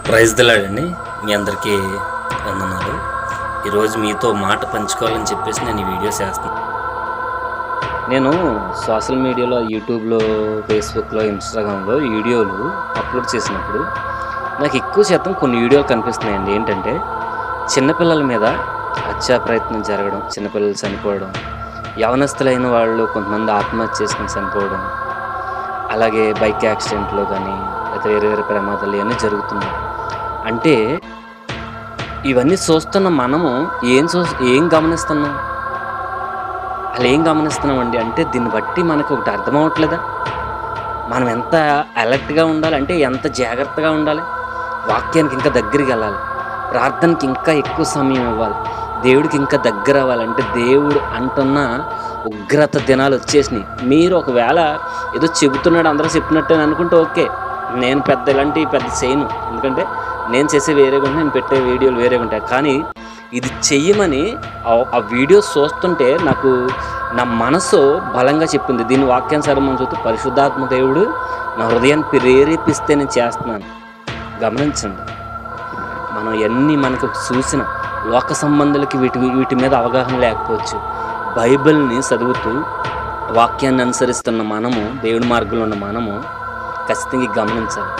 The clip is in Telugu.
ప్రైజ్ దిలాడండి. మీ అందరికీ వందనాలు. ఈరోజు మీతో మాట పంచుకోవాలని చెప్పేసి నేను ఈ వీడియో చేస్తున్నాను. నేను సోషల్ మీడియాలో, యూట్యూబ్లో, ఫేస్బుక్లో, ఇన్స్టాగ్రామ్లో వీడియోలు అప్లోడ్ చేసినప్పుడు నాకు ఎక్కువ శాతం కొన్ని వీడియోలు కనిపిస్తున్నాయండి. ఏంటంటే చిన్నపిల్లల మీద హత్యా ప్రయత్నం జరగడం, చిన్నపిల్లలు చనిపోవడం, యవనస్తులైన వాళ్ళు కొంతమంది ఆత్మహత్య చేసుకుని చనిపోవడం, అలాగే బైక్ యాక్సిడెంట్లో కానీ లేకపోతే వేరే వేరే ప్రమాదాలు ఇవన్నీ జరుగుతున్నాయి. అంటే ఇవన్నీ చూస్తున్న మనము ఏం గమనిస్తున్నాం? అసలు ఏం గమనిస్తున్నామండి అంటే దీన్ని బట్టి మనకు ఒకటి అర్థమవ్వట్లేదా? మనం ఎంత అలర్ట్‌గా ఉండాలి, అంటే ఎంత జాగ్రత్తగా ఉండాలి, వాక్యానికి ఇంకా దగ్గరికి వెళ్ళాలి, ప్రార్థనకి ఇంకా ఎక్కువ సమయం ఇవ్వాలి, దేవుడికి ఇంకా దగ్గర అవ్వాలంటే దేవుడు అంటున్న ఉగ్రత దినాలు వచ్చేసినాయి. మీరు ఒకవేళ ఏదో చెబుతున్నాడు అందరూ చెప్పినట్టు అని అనుకుంటే ఓకే, నేను ఇలాంటివి పెద్ద చేయను. ఎందుకంటే నేను చేసే వేరేగా ఉంటాయి, నేను పెట్టే వీడియోలు వేరేగా ఉంటాయి. కానీ ఇది చెయ్యమని ఆ వీడియోస్ చూస్తుంటే నాకు నా మనసు బలంగా చెప్పింది. దీని వాక్యానుసారం మనం చూస్తే పరిశుద్ధాత్మ దేవుడు నా హృదయాన్ని ప్రేరేపిస్తే నేను చేస్తున్నాను. గమనించండి, మనం ఎన్ని మనకు చూసిన లోక సంబంధాలకి వీటి మీద అవగాహన లేకపోవచ్చు. బైబిల్ని చదువుతూ వాక్యాన్ని అనుసరిస్తున్న మనము, దేవుడి మార్గంలో ఉన్న మనము ఖచ్చితంగా గమనించాలి.